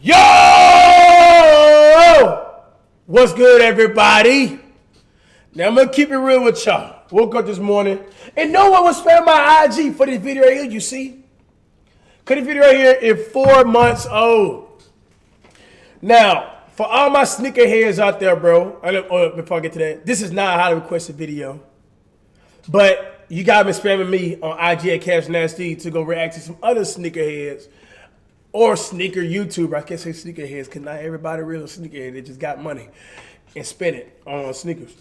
Yo! What's good, everybody? Now, I'm going to keep it real with y'all. Woke up this morning, and no one was spamming my IG for this video right here, you see? Because this video right here is 4 months old. Now, for all my sneakerheads out there, bro, before I get to that, this is not how to request a video. But you guys been spamming me on IG at Cash Nasty to go react to some other sneakerheads. Or sneaker YouTuber. I can't say sneakerheads because not everybody real sneakerhead. They just got money and spend it on sneakers.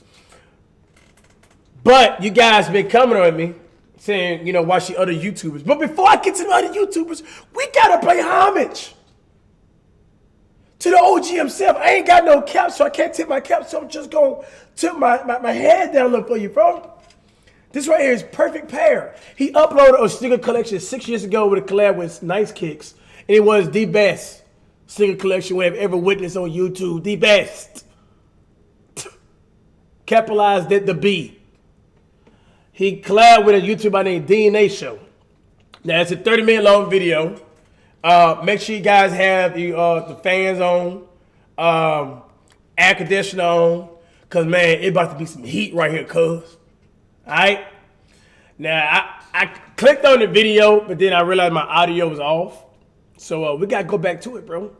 But you guys been coming on me saying, you know, watch the other YouTubers. But before I get to the other YouTubers, we gotta pay homage to the OG himself. I ain't got no cap, so I can't tip my cap, so I'm just gonna tip my head down look for you, bro. This right here is perfect pair. He uploaded a sneaker collection 6 years ago with a collab with Nice Kicks. And it was the best sneaker collection we have ever witnessed on YouTube. The best. Capitalized at the B. He collabed with a YouTuber named DNA Show. Now, it's a 30-minute long video. Make sure you guys have the fans on, air conditioner on, because, man, it about to be some heat right here, cuz. All right? Now, I clicked on the video, but then I realized my audio was off. So we got to go back to it, bro.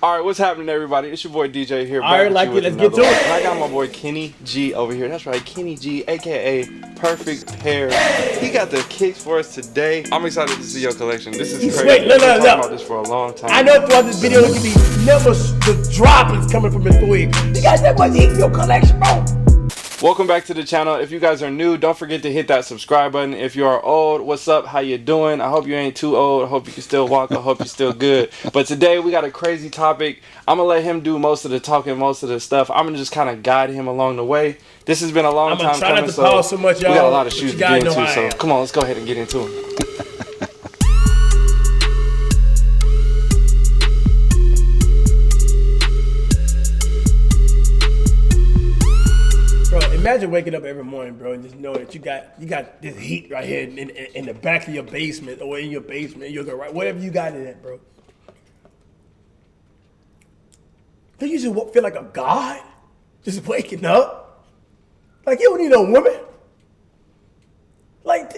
All right, what's happening, everybody? It's your boy DJ here. All right, like it. Let's get to it. And I got my boy Kenny G over here. That's right, Kenny G, a.k.a. Perfect Pair. He got the kicks for us today. I'm excited to see your collection. This is crazy. Wait, I've been talking about this for a long time. I know throughout this video, it could be never the drop is coming from Mr. Wig. You guys that much heat in your collection, bro. Welcome back to the channel. If you guys are new, don't forget to hit that subscribe button. If you are old, what's up? How you doing? I hope you ain't too old. I hope you can still walk. I hope you're still good. But today we got a crazy topic. I'm gonna let him do most of the talking, most of the stuff. I'm gonna just kind of guide him along the way. This has been a long time coming. Not to pause so much, y'all. We got a lot of shoes to get into, so come on, let's go ahead and get into them. Imagine waking up every morning, bro, and just knowing that you got this heat right here in the back of your basement or in your basement, you're gonna right whatever you got in it, bro. Don't you just feel like a god, just waking up? Like you don't need no woman. Like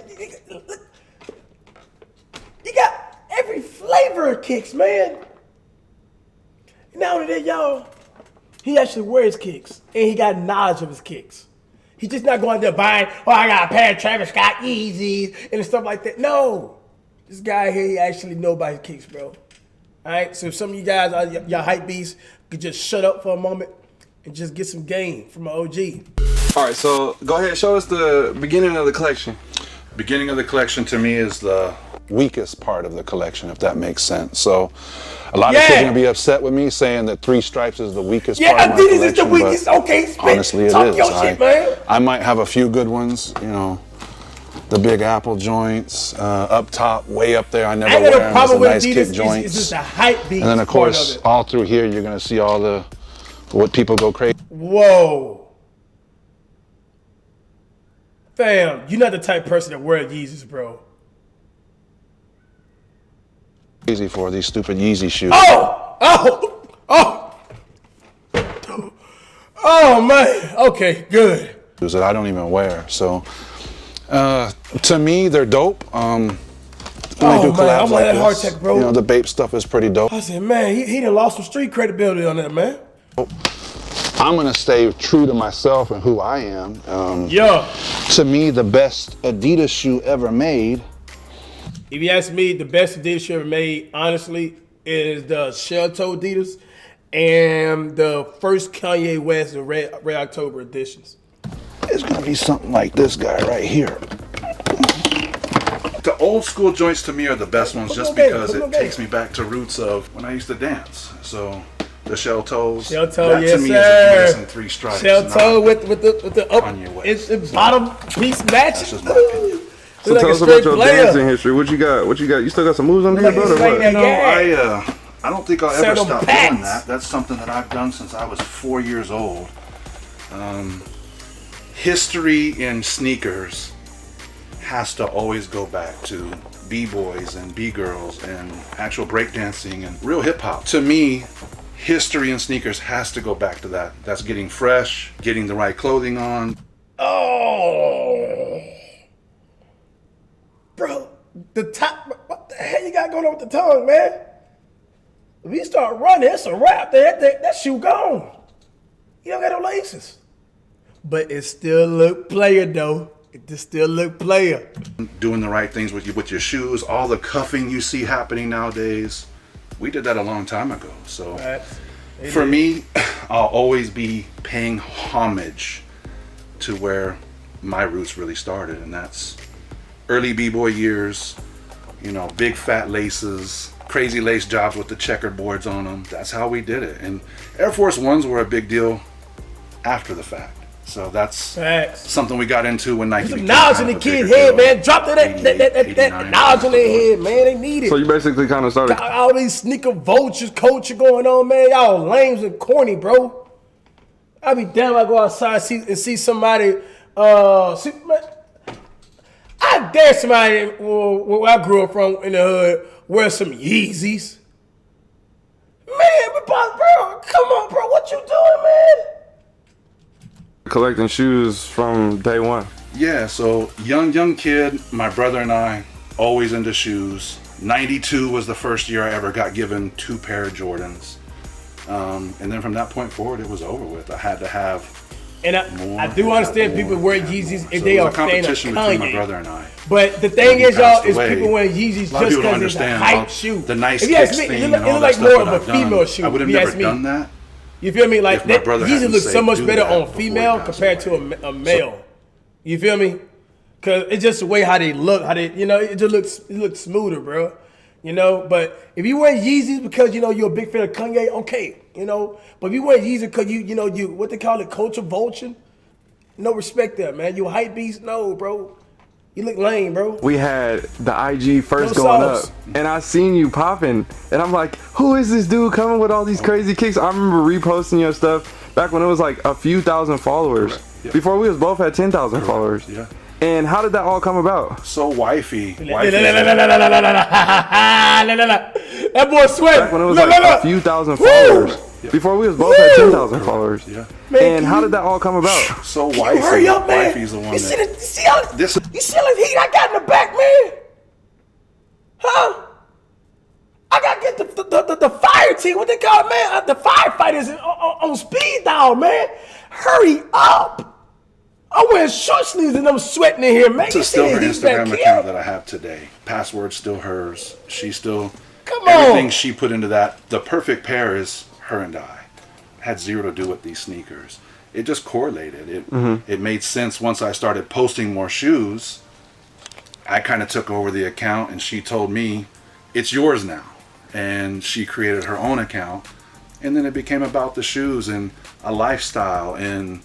you got every flavor of kicks, man. And not only that, y'all, he actually wears kicks and he got knowledge of his kicks. He's just not going there buying, oh, I got a pair of Travis Scott Yeezys and stuff like that. No. This guy here, he actually knows about his kicks, bro. All right? So if some of you guys, y'all hype beasts, could just shut up for a moment and just get some game from an OG. All right, so go ahead, show us the beginning of the collection. Beginning of the collection to me is the weakest part of the collection, if that makes sense. So a lot of kids are gonna be upset with me saying that 3 stripes is the weakest part of my collection. Adidas is the weakest. Okay, honestly, it is. Your shit, man. I might have a few good ones, you know, the Big Apple joints, up top, way up there. I never wear them. It's a nice kick joints. It's just a hype beat. And then of course, all through here, you're gonna see all the what people go crazy. Whoa. Fam, you're not the type of person that wears Yeezys, bro. Easy for these stupid Yeezy shoes. Oh man. Okay, good. That I don't even wear. So to me, they're dope. When they do collabs I'm like that hard this, tech, bro. you know, the Bape stuff is pretty dope. I said, man, he done lost some street credibility on that, man. I'm gonna stay true to myself and who I am. To me, the best Adidas shoe ever made. If you ask me, the best Adidas shoe ever made, honestly, is the shell-toe Adidas and the first Kanye West and Red October editions. It's gonna be something like this guy right here. The old school joints to me are the best ones just because it takes me back to roots of when I used to dance. So the shell toes, that to me is a and 3 stripes. Shell toe with the up, it's the bottom piece match. That's just my opinion. So tell us about your dancing history. What you got? You still got some moves under your belt or what? No, I don't think I'll ever stop doing that. That's something that I've done since I was 4 years old. History in sneakers has to always go back to B-boys and B-girls and actual breakdancing and real hip-hop. To me, history in sneakers has to go back to that. That's getting fresh, getting the right clothing on. Oh, bro, the top. What the hell you got going on with the tongue, man? If you start running, it's a wrap. That shoe gone. You don't got no laces. But it still look player though. It just still look player. Doing the right things with your shoes, all the cuffing you see happening nowadays. We did that a long time ago. So for me, I'll always be paying homage to where my roots really started, and that's early b-boy years, you know, big fat laces, crazy lace jobs with the checkerboards on them. That's how we did it. And Air Force Ones were a big deal after the fact. So that's something we got into when Nike became knowledge in the kid's head, man. Drop that knowledge in their head, man. They need it. So you basically kind of started all these sneaker vultures culture going on, man. Y'all lames and corny, bro. I be damn I go outside and see somebody. I dare somebody where I grew up from in the hood wear some Yeezys. Man, bro, come on, bro. What you doing, man? collecting shoes from day one? Yeah, so young kid, my brother and I, always into shoes. 92 was the first year I ever got given 2 pair of Jordans. And then from that point forward, it was over with. I had to have And I do understand people wear Yeezys if so they it are was a competition between my Kanye. brother and I. But the thing is, y'all, is people wear Yeezys just because it's a hype shoe. The nice if you ask kicks me, thing it and all look that like stuff more of that a I've done. female shoe. I would have if you never ask me. done that. You feel me? Like my brother Yeezy hadn't looks said so much do better that on before he female passed compared to away. a male. You feel me? Cause it's just the way how they look, it just looks smoother, bro. You know, but if you wear Yeezys because you're a big fan of Kanye, okay, But if you wear Yeezys because you what they call it, culture vulture, no respect there, man. You a hype beast, no, bro. You look lame, bro. We had the IG first No going sauce. up, and I seen you popping, and I'm like, who is this dude coming with all these crazy kicks? I remember reposting your stuff back when it was like a few thousand followers. Yeah. Before we was both had 10,000 followers. Yeah. And how did that all come about? So wifey. That boy sweat. Back when it was like a few thousand followers. Yeah. Before we was both had 10,000 followers. Yeah. Man, And how did that all come about? So Can wifey. you hurry up, man? Wifey's the one You see that. the heat I got in the back, man? Huh? I gotta get the fire team. What they call it, man? The firefighters on speed dial, man. Hurry up! I'm wearing short sleeves and I'm sweating in here, man. This is still her Instagram account that I have today. Password's still hers. She still. Come Everything on. she put into that. The perfect pair is her and I. Had zero to do with these sneakers. It just correlated. It made sense once I started posting more shoes. I kind of took over the account and she told me, it's yours now. And she created her own account. And then it became about the shoes and a lifestyle. And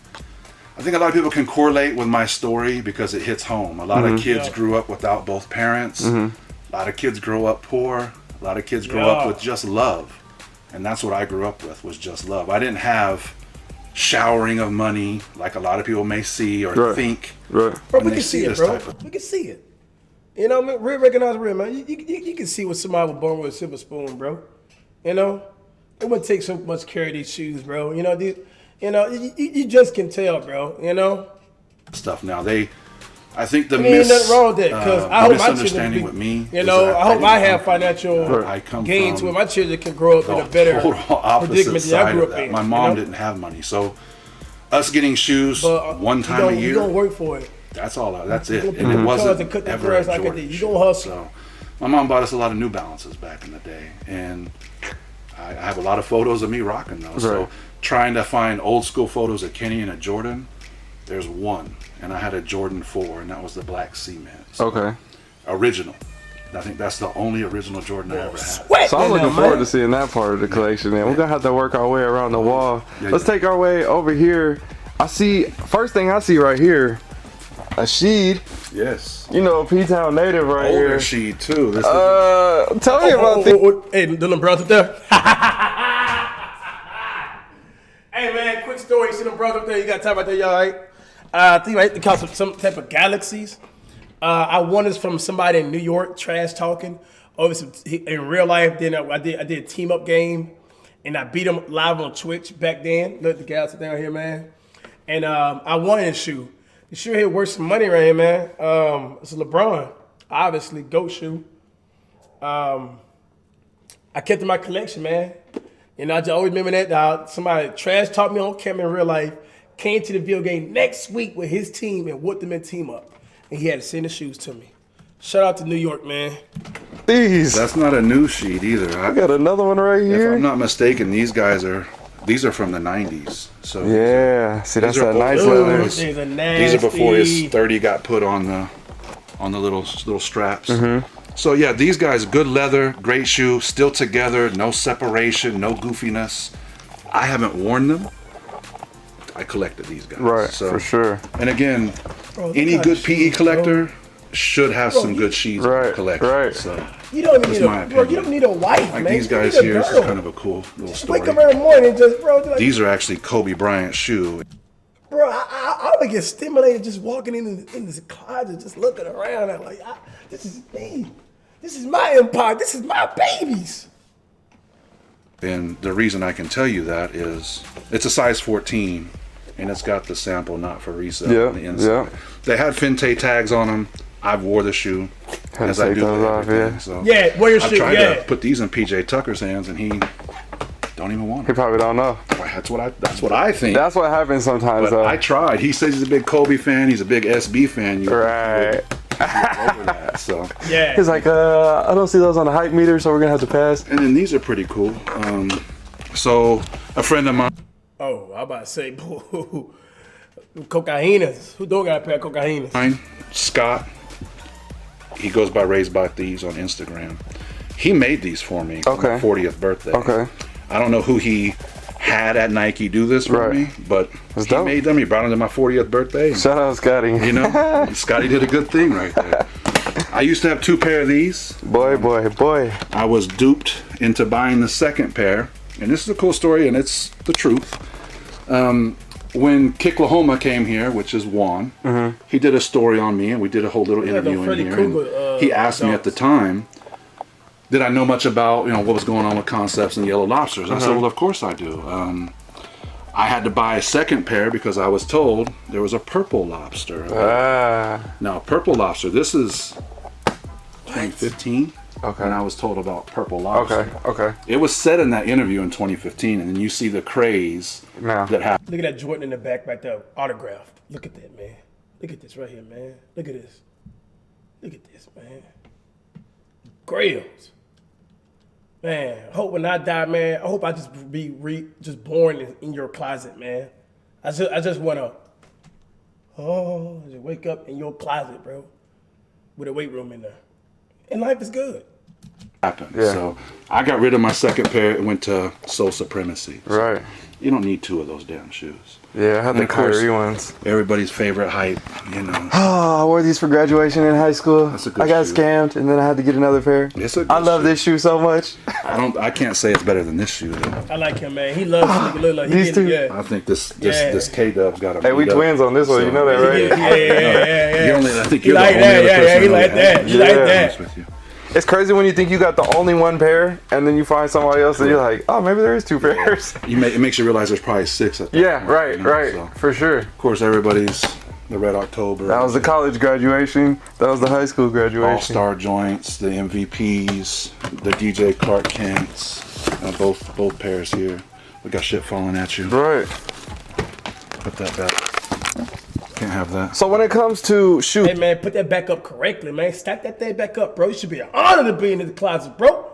I think a lot of people can correlate with my story because it hits home. A lot of kids grew up without both parents. A lot of kids grow up poor. A lot of kids grow up with just love. And that's what I grew up with, was just love. I didn't have showering of money like a lot of people may see or think. Right. Bro, when we they can see it, this bro. type of- We can see it. You know what I mean? Real recognize real, man. You can see when somebody was born with a silver spoon, bro. It wouldn't take so much care of these shoes, bro. You just can tell, bro. Stuff now. I think the Ain't nothing wrong with that, because I hope my children misunderstanding with me. I hope I have didn't come financial from- I come gain from to it. My children can grow up in a the better total opposite predicament than I side grew of up that. in. My mom didn't have money, so us getting shoes one time a year. You gonna work for it. That's all. That's it. You And gonna it put wasn't and cut the ever grass a like Jordan that. You shoe. gonna hustle. So my mom bought us a lot of New Balances back in the day, and I have a lot of photos of me rocking those. So Right. trying to find old school photos of Kenny and a Jordan, there's one, and I had a Jordan 4, and that was the black cement. So Okay. original. I think that's the only original Jordan I ever had. Sweat. So I'm looking now, forward man. to seeing that part of the collection, man. We're gonna have to work our way around the wall. Yeah, Let's yeah. take our way over here. First thing I see right here, a Sheed. Yes. P-Town native right Older here. Sheed too. This Tell me about this. Hey, Dylan Brown's up there. Hey man, quick story. See them brothers up there? You got time right there, y'all right? I think I hit to call some type of galaxies. I won this from somebody in New York, trash talking. In real life, then I did a team up game, and I beat him live on Twitch back then. Look, the guys down here, man. And I won his shoe. The shoe here worth some money right here, man. It's a LeBron, obviously, GOAT shoe. I kept it in my collection, man. And I just always remember that somebody trash talked me on camera in real life, came to the video game next week with his team and whooped them in team up. And he had to send the shoes to me. Shout out to New York, man. These. That's not a new sheet either. I got another one right here. If I'm not mistaken, these are from the 90s. So yeah, see, that's that nice Ooh, leather. these are these nasty. are before his 30 got put on the little straps. So yeah, these guys, good leather, great shoe, still together, no separation, no goofiness. I haven't worn them. I collected these guys. Right, so, for sure. And again, Bro, any good PE shoes, collector should have some good shoes in Right, the collection. right. So You don't even that's need my a bro. You opinion. don't need a wife, like man. these You guys need a here, this is girl. kind of a cool little Just story. wake up every morning and just, bro. Like, These are actually Kobe Bryant's shoe. bro, I would get stimulated just walking in this closet, just looking around. And like, this is me. This is my empire. This is my babies. And the reason I can tell you that is it's a size 14 and it's got the sample not for resale Yeah, on the inside. yeah. They had Finte tags on them. I've wore the shoe Had to as I take do those with off, everything. yeah. So Yeah, wear your I've shoe. tried Yeah. to put these in PJ Tucker's hands and he don't even want He them. probably don't know. That's what I think. That's what happens sometimes, But though. I tried. He says he's a big Kobe fan. He's a big SB fan. Right. Over that. So. Yeah. He's like, I don't see those on the hype meter, so we're gonna have to pass. And then these are pretty cool. So a friend of mine. Oh, I'm about to say, cocainas. Who don't got a pair of cocainas? Scott, he goes by Raised by Thieves on Instagram. He made these for me for my 40th birthday. Okay. I don't know who he had at Nike do this for Right. me, but That's he dope. made them. He brought them to my 40th birthday. Shout out, Scotty. You know, Scotty did a good thing right there. I used to have 2 pair of these. Boy. I was duped into buying the second pair, and this is a cool story, and it's the truth. When Kiklahoma came here, which is Juan, he did a story on me, and we did a whole little Yeah, the interview in Freddy here. Krueger, And he asked me at the time, did I know much about what was going on with Concepts and Yellow Lobsters? I said, well, of course I do. I had to buy a second pair because I was told there was a Purple Lobster. Now, Purple Lobster, this is 2015. Okay. And I was told about Purple Lobster. Okay. It was said in that interview in 2015, and then you see the craze Now. that happened. Look at that Jordan in the back right there, autographed. Look at that, man. Look at this right here, man. Look at this. Look at this, man. Grails. Man, I hope when I die, man, I hope I just be just born in your closet, man. I just want to, just wake up in your closet, bro, with a weight room in there. And life is good. Happened. Yeah. So I got rid of my second pair and went to Soul Supremacy. So Right. you don't need 2 of those damn shoes. Yeah, I had And the of course, Kyrie ones. Everybody's favorite hype, Oh, I wore these for graduation in high school. That's a good I got shoe. scammed, and then I had to get another pair. It's a good I love shoe. this shoe so much. I can't say it's better than this shoe though. I like him, man. He loves sneaker. Look like he These getting, two. yeah. I think this Yeah. K-Dub's got a Hey, we twins on this one. You know that, right? Yeah. I think He you're like the that, only other yeah, person he who like has that. it. He like Yeah. that. Honest with you. It's crazy when you think you got the only one pair, and then you find somebody else, and you're like, oh, maybe there is 2 pairs. It makes you realize there's probably 6 at that Yeah, point, right, you know, right, so. for sure. Of course, everybody's the Red October. That was the college graduation. That was the high school graduation. All-Star joints, the MVPs, the DJ Clark Kents, both pairs here. We got shit falling at you. Right. Put that back. Can't have that. So when it comes to shoes, Hey, man, put that back up correctly, man. Stack that thing back up, bro. You should be an honor to be in the closet, bro.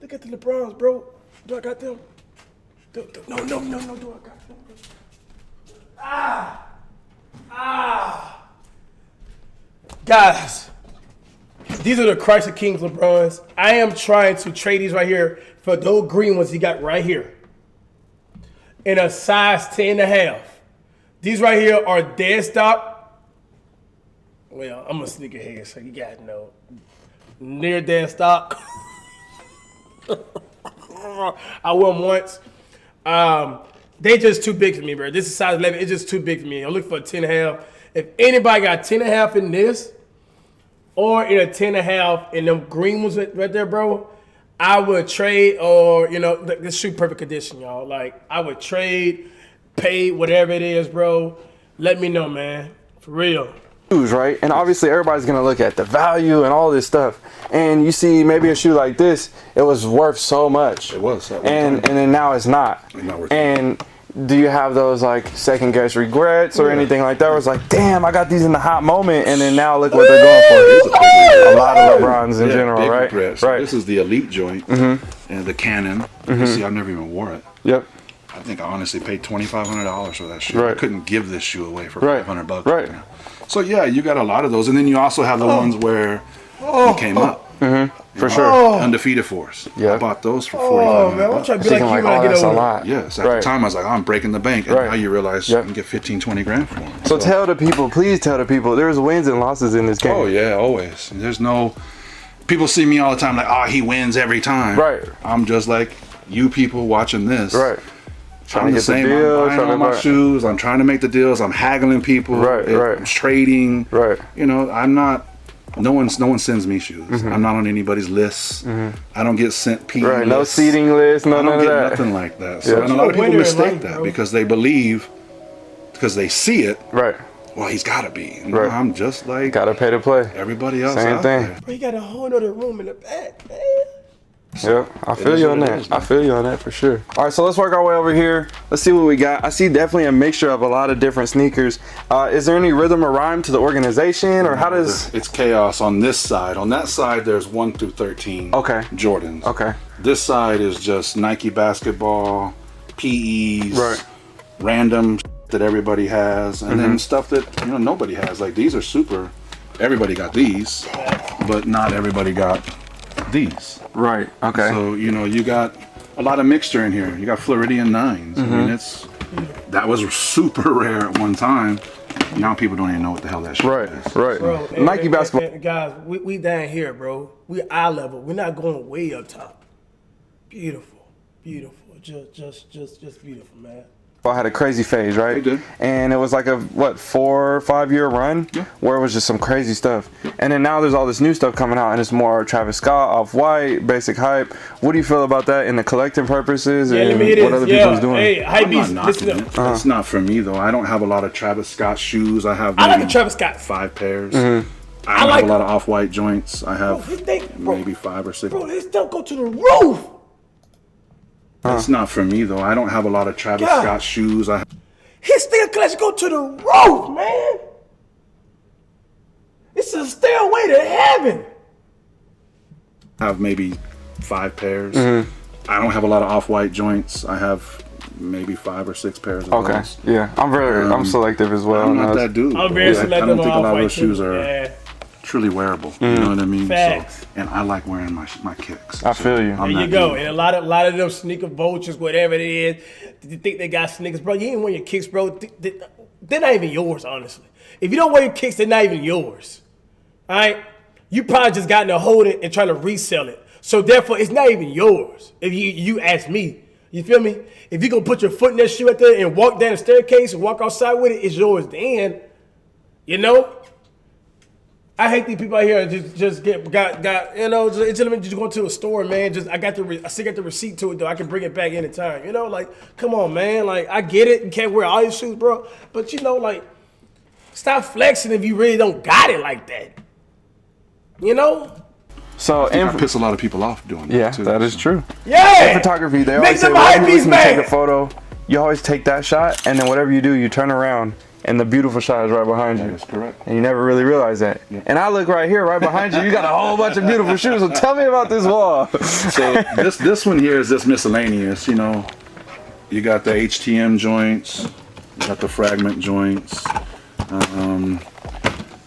Look at the LeBrons, bro. Do I got them? No, do I got them? Guys, these are the Chrysler Kings LeBrons. I am trying to trade these right here for those green ones he got right here. In a size 10.5. These right here are dead stock. Well, I'm a sneakerhead, so you guys know. Near dead stock. I wore them once. They just too big for me, bro. This is size 11. It's just too big for me. I'm looking for a 10.5. If anybody got 10.5 in this, or in a 10.5 in them green ones right there, bro, I would trade, or this shoe perfect condition, y'all. Like I would trade, pay whatever it is, bro. Let me know, man. For real. Right, and obviously everybody's gonna look at the value and all this stuff, and you see maybe a shoe like this, it was worth so much. It was, and then now it's not. And do you have those like second guess regrets or anything like that? Where it's like, damn, I got these in the hot moment, and then now look what they're going for. A lot of LeBrons in general, right? Right. This is the Elite joint and the Canon. You see, I've never even wore it. Yep. I think I honestly paid $2,500 for that shoe. Right. I couldn't give this shoe away for $500. Right. Now. So yeah, you got a lot of those, and then you also have the ones where you came up. For sure. Undefeated Force. Yeah. I bought those for $4,500. Man, I'm trying to be like you when I get older. A lot. Yes. At the time, I was like, oh, I'm breaking the bank, and now you realize you can get 15, 20 grand for them. So tell the people, please tell the people, there's wins and losses in this game. Oh yeah, always. There's no. People see me all the time like, oh, he wins every time. Right. I'm just like you people watching this. Right. I'm the same. I'm buying all my shoes. I'm trying to make the deals. I'm haggling people. Right. I'm trading. Right. I'm not. No one sends me shoes. I'm not on anybody's lists. I don't get sent PE Right. lists. No seating list. No, I don't none get of that. nothing like that. So and a lot of people mistake that because they believe, because they see it. Right. Well, he's got to be. Right. I'm just like gotta pay to play. everybody else. Same out thing. There. Bro, you got a whole other room in the back, man. Yeah, I feel you on that. I feel you on that for sure. All right, so let's work our way over here. Let's see what we got. I see definitely a mixture of a lot of different sneakers. Is there any rhythm or rhyme to the organization, or how does? It's chaos on this side. On that side, there's 1 through 13. Okay. Jordans. Okay. This side is just Nike basketball, PEs, Right. random that everybody has, and then stuff that nobody has. Like these are super. Everybody got these, but not everybody got these. Right. Okay. So you got a lot of mixture in here. You got Floridian 9s. I mean, that was super rare at one time. Now people don't even know what the hell that shit is. Right. Bro, Nike basketball. guys, we down here, bro. We eye level. We're not going way up top. Beautiful. Just beautiful, man. I had a crazy phase, right? They did. And it was like a 4 or 5 year run where it was just some crazy stuff. And then now there's all this new stuff coming out, and it's more Travis Scott, Off-White, Basic Hype. What do you feel about that in the collecting purposes and what other people's doing? Hey, I'm not Hypebeast, knocking listen it. up. It's not for me though. I don't have a lot of Travis Scott shoes. I have I like maybe the Travis Scott. 5 pairs. I I like have a lot of Off-White joints. I have bro, maybe 5 or 6. Bro, his stuff go to the roof. It's not for me though. I don't have a lot of Travis Scott shoes. I His still collection go to the roof, man. It's a stairway to heaven. have maybe 5 pairs. I don't have a lot of Off-White joints. I have maybe 5 or 6 pairs of those. Yeah. I'm selective as well. I'm not that dude. I'm very I selective don't on think a lot of Off-White those shoes too. are truly wearable. You know what I mean? Facts. So, and I like wearing my kicks. I feel you. I'm There you that go. dude. And a lot of them sneaker vultures, whatever it is, you think they got sneakers, bro. You ain't wear your kicks, bro. They're not even yours, honestly. If you don't wear your kicks, they're not even yours. All right? You probably just gotten to hold it and trying to resell it. So therefore, it's not even yours. If you ask me, you feel me? If you gonna put your foot in that shoe out there and walk down the staircase and walk outside with it, it's yours. Then, I hate these people out here that just just going to a store, man. I still got the receipt to it though. I can bring it back anytime. Come on, man. Like, I get it. You can't wear all your shoes, bro. But stop flexing if you really don't got it like that. So, I piss a lot of people off doing that too. that is true. Yeah. In photography, they Make always say, them whenever you Hypebeast, listen to man. take a photo, you always take that shot, and then whatever you do, you turn around, and the beautiful shot is right behind you. That's correct. And you never really realize that. And I look right here, right behind you. You got a whole bunch of beautiful shoes. So tell me about this wall. So this one here is just miscellaneous. You got the HTM joints, you got the fragment joints.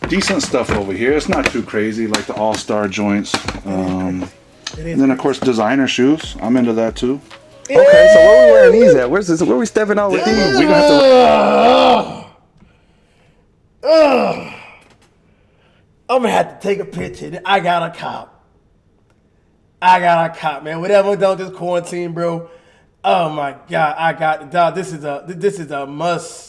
Decent stuff over here. It's not too crazy, like the All-Star joints. And then of course designer shoes. I'm into that too. Okay, so where we wearing these at? Where we stepping out with these? We gonna have to. I'm gonna have to take a picture. I got a cop, man. Whatever done this quarantine, bro. Oh my God, dog. This is a must.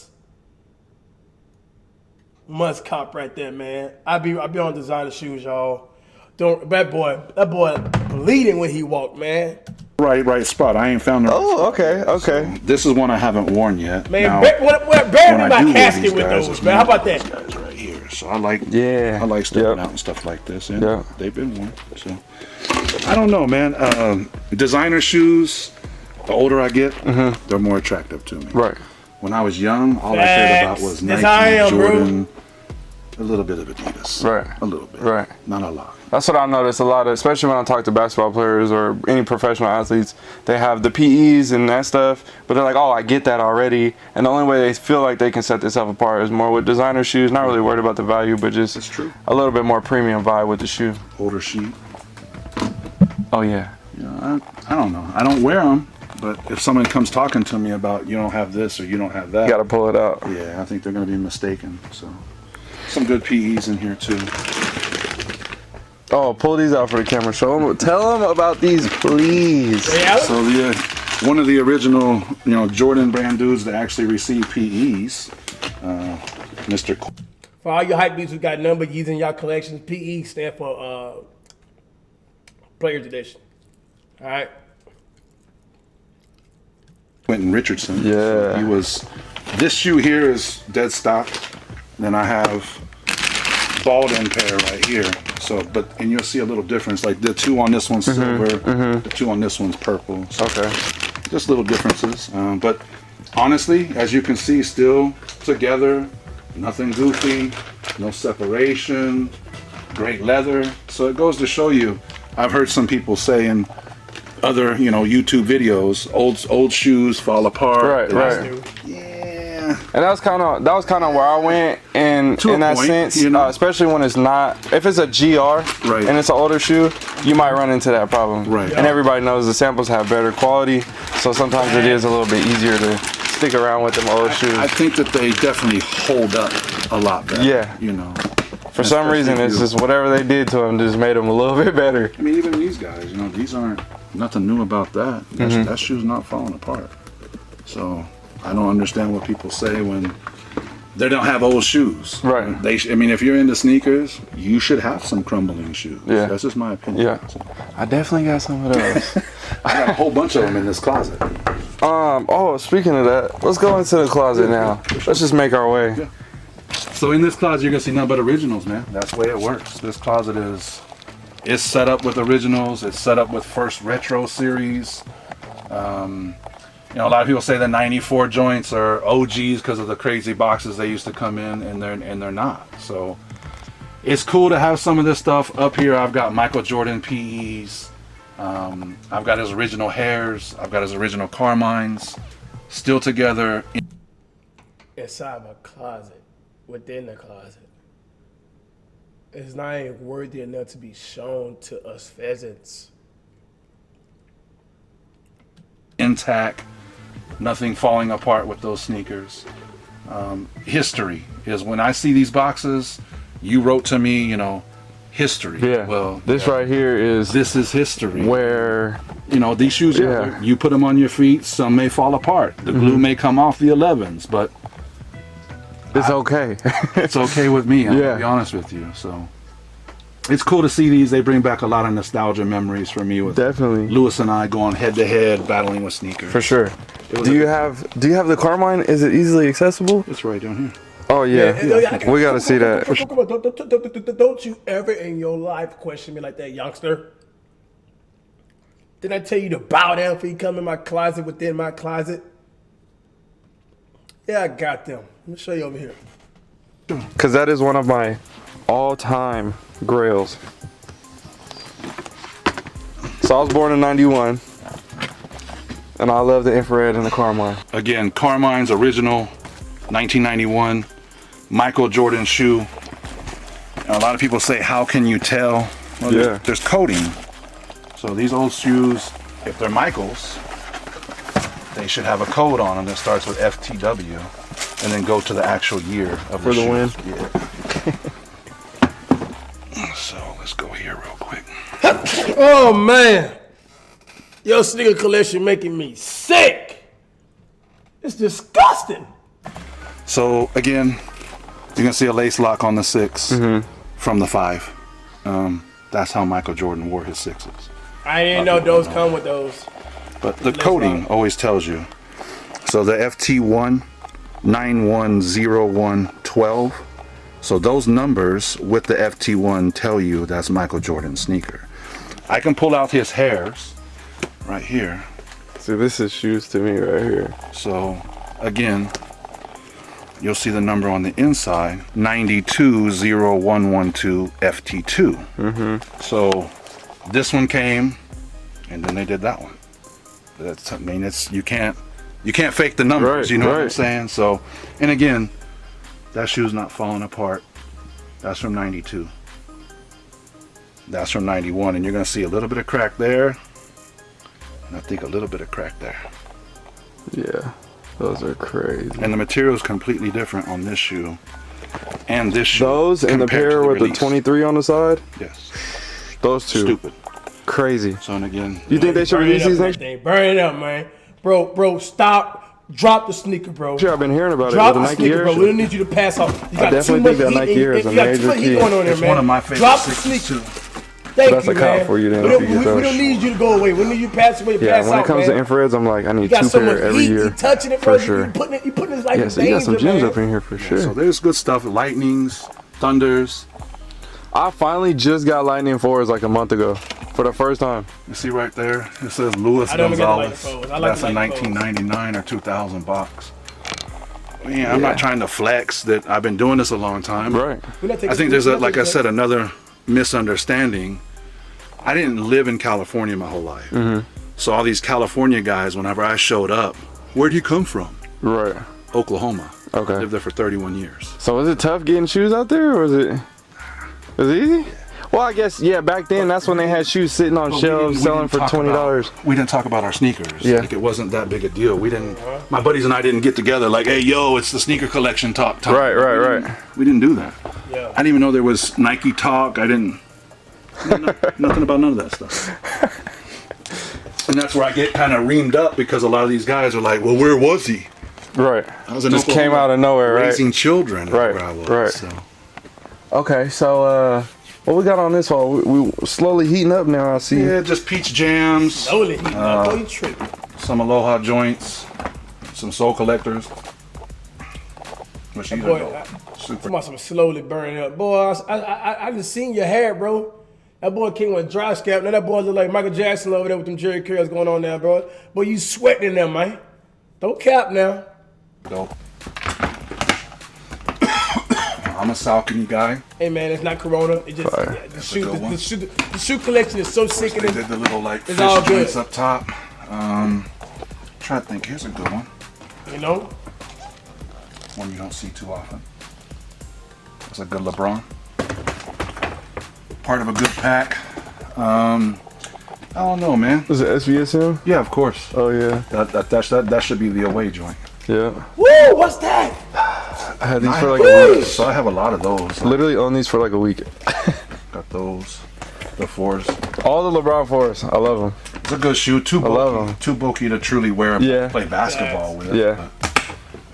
Must cop right there, man. I be on designer shoes, y'all. That boy bleeding when he walked, man. Right spot. I ain't found the Oh, right okay, spot yet. okay. So this is one I haven't worn yet. Man, Now, bury me my wear casket these with guys, those, it's man. How more about these that? guys right here. So I like stepping Yep. out and stuff like this. And Yep. they've been worn. So I don't know, man. Designer shoes, the older I get, they're more attractive to me. Right. When I was young, all I cared about was That's Nike, how I am, bro. Jordan, a little bit of Adidas. Right. A little bit. Right. Not a lot. That's what I noticed a lot of, especially when I talk to basketball players or any professional athletes. They have the PEs and that stuff, but they're like, oh, I get that already. And the only way they feel like they can set themselves apart is more with designer shoes. Not really worried about the value, but just That's true. a little bit more premium vibe with the shoe. Older sheet. Oh, yeah. You know, I don't know. I don't wear them, but if someone comes talking to me about you don't have this or you don't have that, You got to pull it out. yeah, I think they're going to be mistaken. So some good PEs in here too. Oh, pull these out for the camera. Show them. Tell them about these, please. Yeah. So one of the original, Jordan brand dudes that actually received PEs, Mr. For all your hype beats who got number Yeezys in y'all collections, PE stand for Players Edition. All right. Quentin Richardson. Yeah. So he was. This shoe here is dead stock. Then I have Baldwin pair right here. So, and you'll see a little difference. Like the two on this one's silver, the two on this one's purple. So Okay. just little differences. But honestly, as you can see, still together, nothing goofy, no separation, great leather. So it goes to show you. I've heard some people say in other, YouTube videos, old shoes fall apart. Right. Yeah. And that was kind of where I went in To a that point, sense, especially when it's not, if it's a GR and it's an older shoe, you might run into that problem. Right. And everybody knows the samples have better quality, so sometimes it is a little bit easier to stick around with them old shoes. I think that they definitely hold up a lot better. Yeah. For some reason, it's just whatever they did to them just made them a little bit better. I mean, even these guys, these aren't nothing new about that. That shoe's not falling apart. So I don't understand what people say when they don't have old shoes. Right. If you're into sneakers, you should have some crumbling shoes. Yeah. That's just my opinion. Yeah. I definitely got some of those. I got a whole bunch of them in this closet. Speaking of that, let's go into the closet now. Let's just make our way. Yeah. So in this closet, you're gonna see nothing but originals, man. That's the way it works. This closet is set up with originals. It's set up with first retro series. A lot of people say the '94 joints are OGs because of the crazy boxes they used to come in, and they're not. So it's cool to have some of this stuff up here. I've got Michael Jordan PEs. I've got his original hairs. I've got his original Carmines, still together. Inside my closet, within the closet. It's not even worthy enough to be shown to us pheasants. Intact, nothing falling apart with those sneakers. History is when I see these boxes. You wrote to me, history. Yeah. Well, right here is this is history. where These shoes. Yeah. You put them on your feet. Some may fall apart. The glue may come off the 11s, but it's okay. it's okay with me. I'm Yeah. gonna be honest with you. So it's cool to see these. They bring back a lot of nostalgia memories for me with Definitely. Lewis and I going head to head battling with sneakers. For sure. Do you have the Carmine? Is it easily accessible? It's right down here. Oh yeah. We gotta see that. Come on, don't you ever in your life question me like that, youngster. Didn't I tell you to bow down before you come in my closet within my closet? Yeah, I got them. Let me show you over here. Cause that is one of my all-time grails. So I was born in '91, and I love the infrared and the Carmine. Again, Carmine's original 1991 Michael Jordan shoe. And a lot of people say, how can you tell? Well, Yeah. there's coating. So these old shoes, if they're Michaels, they should have a code on them that starts with FTW and then go to the actual year of For the shoe. win. Yeah. So let's go here real quick. Oh man, your sneaker collection making me sick. It's disgusting. So again, You can see a lace lock on the 6 from the 5. That's how Michael Jordan wore his 6s. I didn't know those come with those. But the coding always tells you. So the FT1 910112. So those numbers with the FT1 tell you that's Michael Jordan's sneaker. I can pull out his hairs right here. See, this is shoes to me right here. So again, you'll see the number on the inside, 920112 FT2. So this one came, and then they did that one. That's, I mean, it's you can't fake the numbers. Right, you know what I'm saying? So, and again, that shoe's not falling apart. That's from 92. That's from 91, and you're gonna see a little bit of crack there, and I think a little bit of crack there. Yeah, those are crazy. And the material is completely different on this shoe and this shoe. Those and the compared to pair with the release. 23 on the side. Yes. Those two. Stupid. Crazy. So, and again, You think they should release these next? Burn it up, man. Bro, stop. Drop the sneaker, bro. Sure, I've been hearing about Drop it the with the Nike sneaker, Air. bro. We don't need you to pass off. You got definitely too much think that heat Nike Air is a you got too major much heat key. going on there, it's man. one of my favorite Drop the sneakers, sneaker. too. Thank That's you, a cop man. for you then, We if you get those. don't need you to go away. We need you to pass away, Yeah, pass when out, it comes man. to infrareds, I'm like, I need You got 2 so pair much every heat. year. You touching it, For bro. sure. You putting this like Yeah, in so you got some danger, gems man. up in here for sure. So there's good stuff. Lightnings, Thunders. I finally just got Lightning 4s like a month ago for the first time. You see right there? It says Luis I don't get the Lightning Gonzalez. 4s. I like That's the a Lightning 1999 or 2000 box. Yeah, I'm not trying to flex that I've been doing this a long time. Right. I think there's, like I said, another misunderstanding. I didn't live in California my whole life. So all these California guys, whenever I showed up, where'd you come from? Right. Oklahoma. Okay. Lived there for 31 years. So was it tough getting shoes out there, or was it easy? Well, I guess, yeah, back then that's when they had shoes sitting on shelves selling for $20. We didn't talk about our sneakers. Yeah. Like, it wasn't that big a deal. We didn't, my buddies and I didn't get together like, hey, yo, it's the sneaker collection talk time. Right. We didn't do that. Yeah. I didn't even know there was Nike Talk. I didn't, nothing about none of that stuff. And that's where I get kind of reamed up, because a lot of these guys are like, well, where was he? Right. I was in Just Oklahoma came out of nowhere, right? raising children. Right, Where I was, right. So. Okay, so what we got on this one? We slowly heating up now, I see. Yeah, just peach jams, Slowly heating up. Oh, you tripping. some Aloha joints, some Soul Collectors. Which these are Boy, dope. Super. Come on, some slowly burning up. Boy, I just seen your hair, bro. That boy came with a dry scalp. Now that boy look like Michael Jackson over there with them Jerry curls going on there, bro. Boy, you sweating in there, man. Don't cap now. Dope. I'm a Saucony guy. Hey, man, it's not Corona. It just Fire. the a good one. shoe collection is so sick They and did the little like fish all good. joints up top. Try to think. Here's a good one. you know. One you don't see too often. It's a good LeBron. Part of a good pack. I don't know, man. Was it SVSM? Yeah, of course. Oh yeah. That should be the away joint. Yeah. Woo! What's that? I had these I for have like a week. so I have a lot of those. Literally own these for like a week. Got those. The 4s. All the LeBron 4s. I love them. It's a good shoe. Too love bulky. 'em. Too bulky to truly wear and Yeah. play basketball with. Yeah.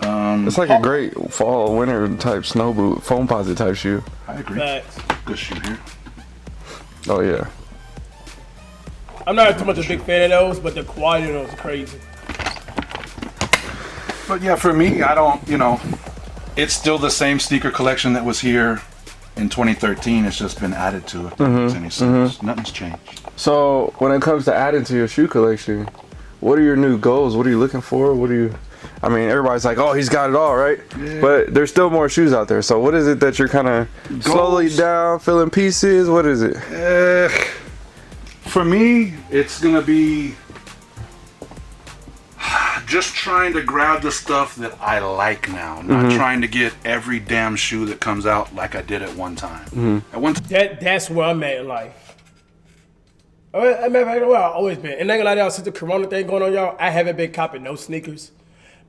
But, It's like a great fall, winter type snow boot, foam posit type shoe. I agree. Facts. Good shoe here. Oh yeah. I'm not too much a big fan of those, but the quality of those is crazy. But yeah, for me, I don't, it's still the same sneaker collection that was here in 2013. It's just been added to it. If that makes any sense. Nothing's changed. So when it comes to adding to your shoe collection, what are your new goals? What are you looking for? I mean, everybody's like, oh, he's got it all, right? Yeah. But there's still more shoes out there. So what is it that you're kind of slowly down, filling pieces? What is it? For me, it's going to be just trying to grab the stuff that I like now. Not trying to get every damn shoe that comes out like I did at one time. At one time. That's where I'm at in life. I mean, where I've always been. And ain't gonna lie to y'all, since the Corona thing going on, y'all, I haven't been copping no sneakers.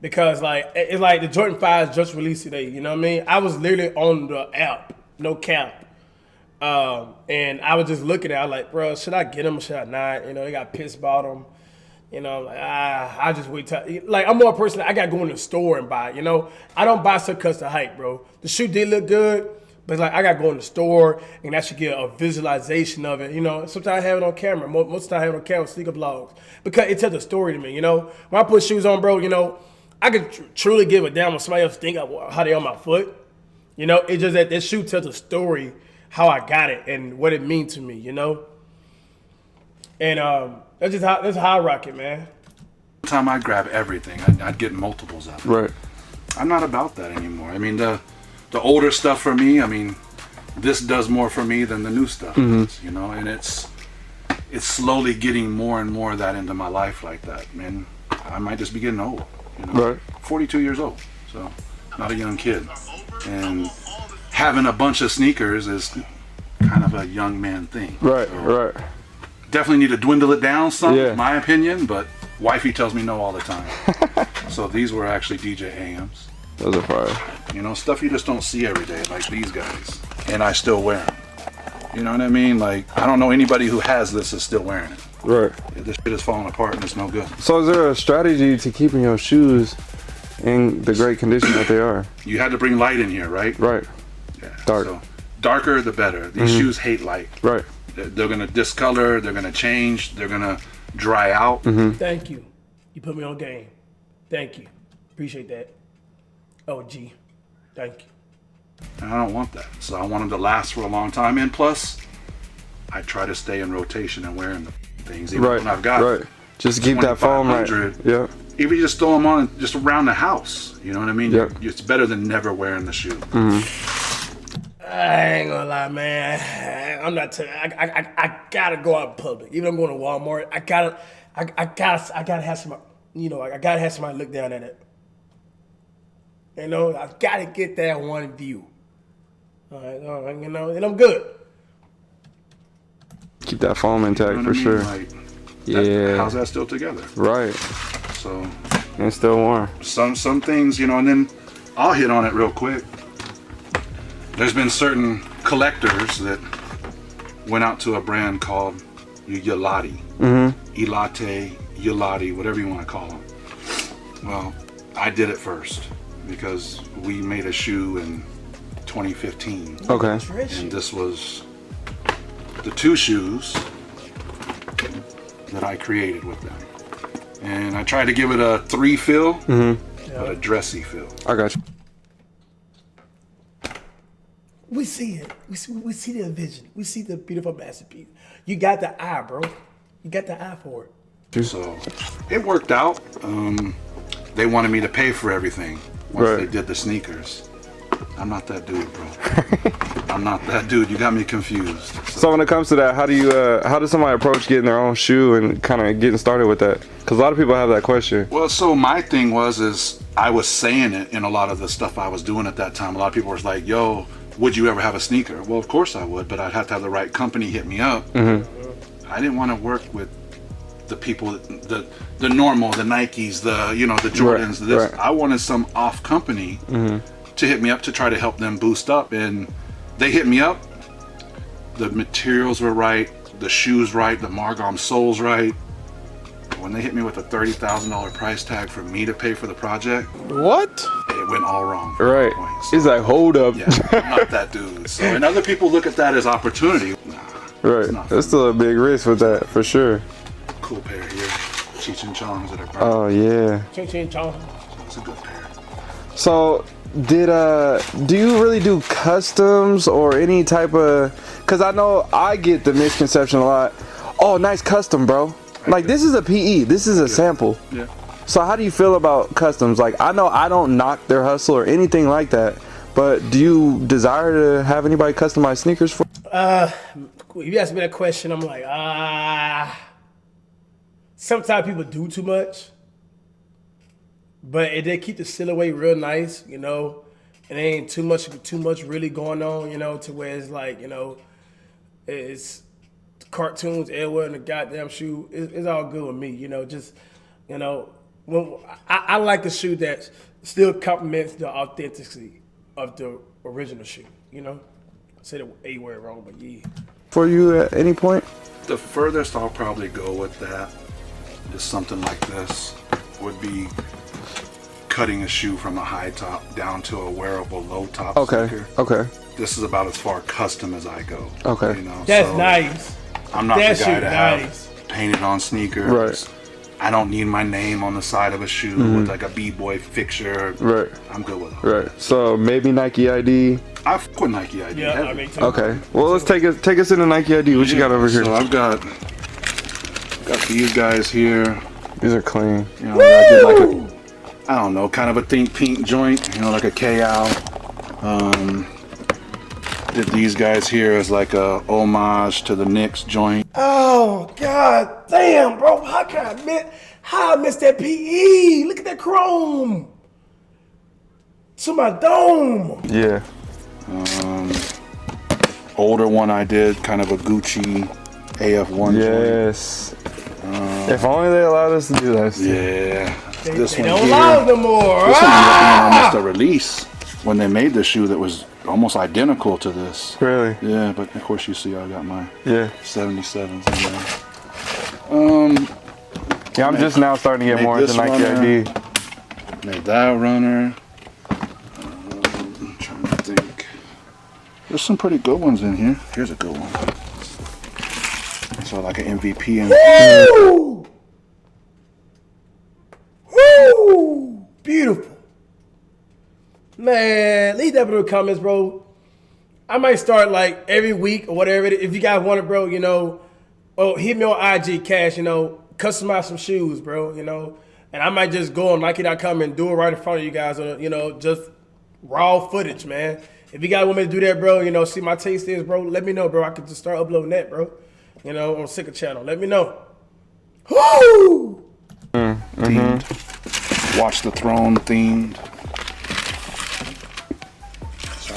Because, like, it's like the Jordan 5s just released today, you know what I mean? I was literally on the app, no cap. And I was just looking at it, I was like, bro, should I get them or should I not? You know, they got piss bottom. You know, like, I just wait till, like, I'm more a person, I got to go in the store and buy it, you know? I don't buy stuff because of hype, bro. The shoe did look good, but it's like, I got to go in the store and actually get a visualization of it, you know? Sometimes I have it on camera. Most of the time I have it on camera, sneaker blogs, because it tells a story to me, you know? When I put shoes on, bro, you know, I could truly give a damn what somebody else think of how they on my foot. You know, it's just that this shoe tells a story how I got it and what it means to me, you know? And that's how I rock it, man. Time I'd grab everything. I'd get multiples of it. Right. I'm not about that anymore. I mean, the older stuff for me, I mean, this does more for me than the new stuff does, you know? And it's slowly getting more and more of that into my life like that, man. I might just be getting old, you know? Right. 42 years old, so not a young kid. And having a bunch of sneakers is kind of a young man thing. Right, so right. Definitely need to dwindle it down some, Yeah. in my opinion, but wifey tells me no all the time. So these were actually DJ AMs. Those are fire. You know, stuff you just don't see every day, like these guys. And I still wear them. You know what I mean? Like, I don't know anybody who has this is still wearing it. Right. This shit is falling apart and it's no good. So is there a strategy to keeping your shoes in the great condition that they are? You had to bring light in here, right? Right. Yeah. Dark. So, darker the better. These shoes hate light. Right. They're gonna discolor, they're gonna change, they're gonna dry out. Thank you. You put me on game. Thank you. Appreciate that. Oh, G. Thank you. And I don't want that. So I want them to last for a long time. And plus, I try to stay in rotation and wearing the things. Even Right. when I've got right. Just keep that foam right. 2500. Yeah. Even you just throw them on just around the house. You know what I mean? Yep. It's better than never wearing the shoe. I ain't gonna lie, man. I'm not telling. I gotta go out in public. Even if I'm going to Walmart, I gotta have some. You know, I gotta have somebody look down at it. You know, I gotta get that one view. All right, you know, and I'm good. Keep that foam intact You know for what I sure. mean? Like, Yeah. how's that still together? Right. So And still warm. some things, you know, and then I'll hit on it real quick. There's been certain collectors that went out to a brand called Yulati. Elate, Yulati, whatever you want to call them. Well, I did it first because we made a shoe in 2015. Okay. And this was the two shoes that I created with them. And I tried to give it a 3 feel, but a dressy feel. I got you. We see it. We see the vision. We see the beautiful masterpiece. You got the eye, bro. You got the eye for it. So it worked out. They wanted me to pay for everything once Right. they did the sneakers. I'm not that dude, bro. I'm not that dude. You got me confused. So when it comes to that, how does somebody approach getting their own shoe and kind of getting started with that? Because a lot of people have that question. Well, so my thing is I was saying it in a lot of the stuff I was doing at that time. A lot of people was like, yo, would you ever have a sneaker? Well, of course I would, but I'd have to have the right company hit me up. I didn't want to work with the people, the normal, the Nikes, the Jordans. Right. I wanted some off company to hit me up to try to help them boost up, and they hit me up. The materials were right, the shoes right, the Margom soles right. When they hit me with a $30,000 price tag for me to pay for the project, What? it went all wrong. Right. Points. He's like, hold up. Yeah, I'm not that dude. So, and other people look at that as opportunity. Nah, Right. not That's still a big risk with that, for sure. cool pair here. Cheech and Chong's that are burnt. Oh, yeah. Ching ching chong. It's a good pair. So, do you really do customs or any type of, because I know I get the misconception a lot, oh, nice custom, bro. Like, this is a PE, this is a sample. Yeah. So how do you feel about customs? Like, I know I don't knock their hustle or anything like that, but do you desire to have anybody customize sneakers for? If you ask me that question, I'm like, sometimes people do too much, but if they keep the silhouette real nice, you know, and there ain't too much really going on, you know, to where it's like, you know, it's cartoons everywhere in the goddamn shoe. It's all good with me, you know. Just, you know, when I like a shoe that still complements the authenticity of the original shoe, you know. I said it A word wrong, but yeah. For you at any point? The furthest I'll probably go with that is something like this. Would be cutting a shoe from a high top down to a wearable low top sneaker. Okay. This is about as far custom as I go. Okay. You know? That's so nice. I'm not That the guy shit to nice. have painted on sneakers. Right. I don't need my name on the side of a shoe with like a B-boy fixture. Right. I'm good with it. Right. So maybe Nike ID. I fuck with Nike ID. Yeah, heavy. I mean, too. Okay. Well, let's take us into Nike ID. What you got over here? So I've got these guys here. These are clean. You know, I did like a, I don't know, kind of a think pink joint. You know, like a KO. Did these guys here as like a homage to the Knicks joint. Oh, god damn, bro. How I missed that PE? Look at that chrome. To my dome. Yeah. Older one I did, kind of a Gucci AF1 joint. Yes. If only they allowed us to do that. Yeah. They This one don't here. allow it no more. This one was almost a release when they made the shoe that was almost identical to this. Really? Yeah, but of course you see I got my Yeah. 77s in there. Yeah, I'm just now starting to get Make more into this Nike runner. ID. Made that runner. I'm trying to think. There's some pretty good ones in here. Here's a good one. So like an MVP in Woo! Woo! Beautiful. Man, leave that in the comments, bro. I might start like every week or whatever. If you guys want it, bro, you know, hit me on IG Cash, you know, customize some shoes, bro, you know. And I might just go on Nike.com and do it right in front of you guys, you know, just raw footage, man. If you guys want me to do that, bro, you know, see my taste is, bro, let me know, bro. I could just start uploading that, bro. You know, on Sicker Channel. Let me know. Woo! themed. Watch the Throne themed. So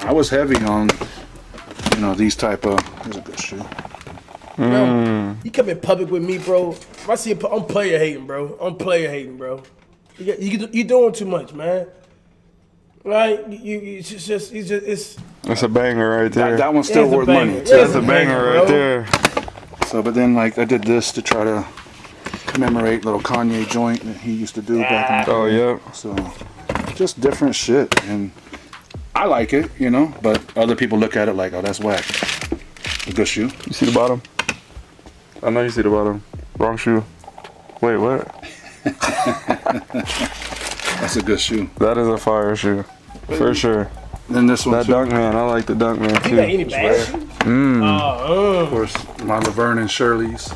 I was heavy on, you know, these type of. Here's a good shoe. Bro, you come in public with me, bro. If I see I'm player hating, bro. I'm player hating, bro. You doing too much, man. Right? It's a banger right there. That one's still It's a worth banger. money. It's That's a a banger banger, right bro. there. So, but then like I did this to try to commemorate little Kanye joint that he used to do back in the Oh, day. yeah. So, just different shit, and I like it, you know. But other people look at it like, oh, that's whack. A good shoe. You see the bottom? I know you see the bottom. Wrong shoe. Wait, what? That's a good shoe. That is a fire shoe. For sure. Then this one That too. Dunk Man, I like the Dunk Man You got too. any bad shoes? Of course, my Laverne and Shirley's.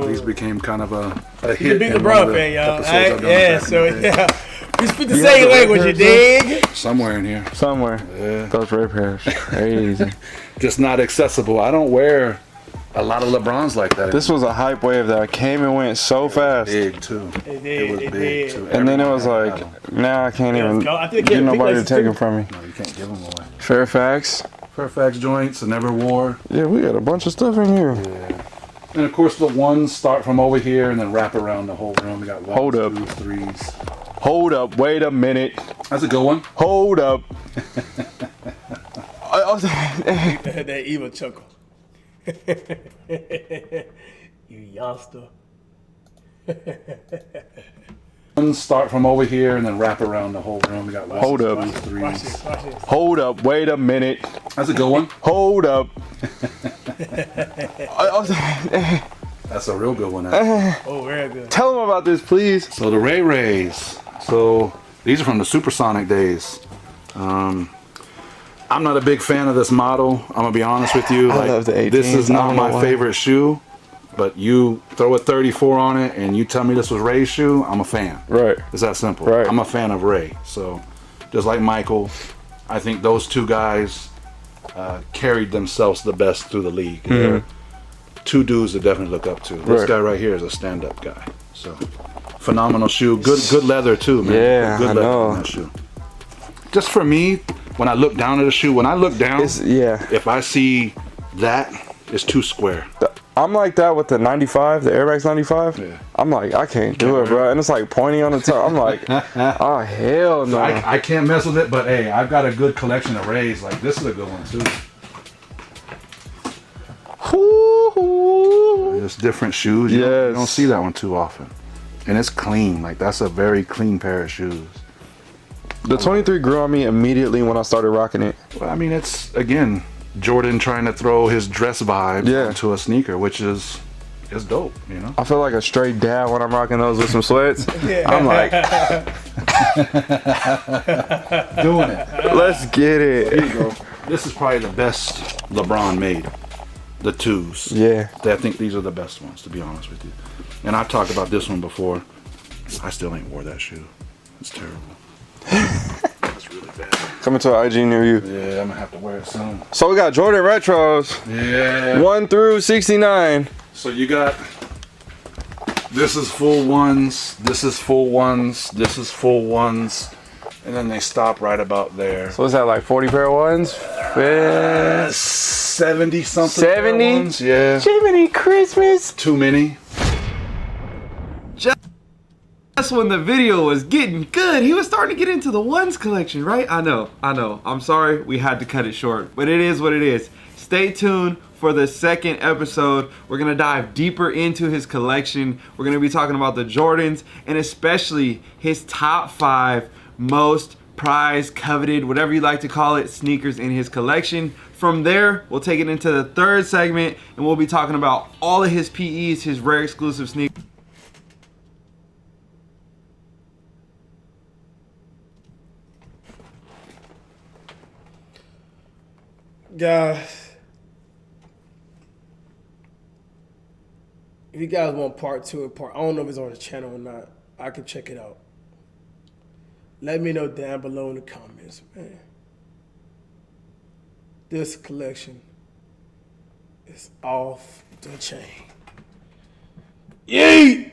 These became kind of a He's hit. a big in one of LeBron the fan, y'all. episodes I've done Yeah, back in so the day. yeah. We speak the You same have the language, you red dig? Somewhere in here. Somewhere. Yeah. Those red pairs. Crazy. Just not accessible. I don't wear a lot of LeBrons like that. This was a hype wave that came and went so fast. big too. It did, It was it big did. too. And then it Everyone was had like, them. now I can't Yeah, even let's go. I think get big nobody to laces take too. them from me. No, you can't give them away. Fairfax. Fairfax joints, I never wore. Yeah, we got a bunch of stuff in here. Yeah. And of course the ones start from over here and then wrap around the whole room. We got ones, Hold up. 2s, 3s. Hold up, wait a minute. That's a good one. Hold up. That evil chuckle. You youngster. Ones start from over here and then wrap around the whole room. We got ones, Hold up. 2s, Watch 3s. this, watch this. Hold up, wait a minute. That's a good one. Hold up. That's a real good one. Oh, very good. Tell them about this, please. So the Ray Rays. So these are from the Supersonic days. I'm not a big fan of this model. I'm gonna be honest with you. I love the This 18s. is I not don't know my why. favorite shoe, but you throw a 34 on it and you tell me this was Ray's shoe, I'm a fan. Right. It's that simple. Right. I'm a fan of Ray. So just like Michael, I think those two guys carried themselves the best through the league. They're two dudes to definitely look up to. This Right. guy right here is a stand-up guy. So phenomenal shoe. Good leather too, man. Yeah, good I leather know. on that shoe. Just for me, when I look down at a shoe, when I look down, Yeah. if I see that, it's too square. I'm like that with the 95, the Air Max 95. Yeah. I'm like, I can't do it, bro. And it's like pointing on the top. I'm like, oh, hell no. I can't mess with it, but hey, I've got a good collection of Rays. Like this is a good one too. Hoo-hoo. Just different shoes. You Yes. don't see that one too often. And it's clean. Like, that's a very clean pair of shoes. The 23 grew on me immediately when I started rocking it. Well, I mean, it's, again, Jordan trying to throw his dress vibe Yeah. into a sneaker, which is dope, you know? I feel like a straight dad when I'm rocking those with some sweats. Yeah. I'm like, Doing it. let's get it. Here you go. This is probably the best LeBron made. The 2s. Yeah. I think these are the best ones, to be honest with you. And I've talked about this one before. I still ain't wore that shoe. It's terrible. It's really bad. Coming to an IG near you. Yeah, I'm gonna have to wear it soon. So we got Jordan Retros, Yeah. 1 through 69. So you got, this is full ones, this is full ones, this is full ones, and then they stop right about there. So what's that, like 40 pair of ones? 70 something. 70? Ones. Yeah. Jiminy Christmas. Too many. That's when the video was getting good. He was starting to get into the ones collection, right? I know. I'm sorry we had to cut it short, but it is what it is. Stay tuned for the second episode. We're gonna dive deeper into his collection. We're gonna be talking about the Jordans and especially his top 5 most prized, coveted, whatever you like to call it, sneakers in his collection. From there, we'll take it into the third segment and we'll be talking about all of his PEs, his rare exclusive sneakers. Guys, if you guys want part 2 and part, I don't know if it's on the channel or not. I can check it out. Let me know down below in the comments, man. This collection is off the chain. Yeet!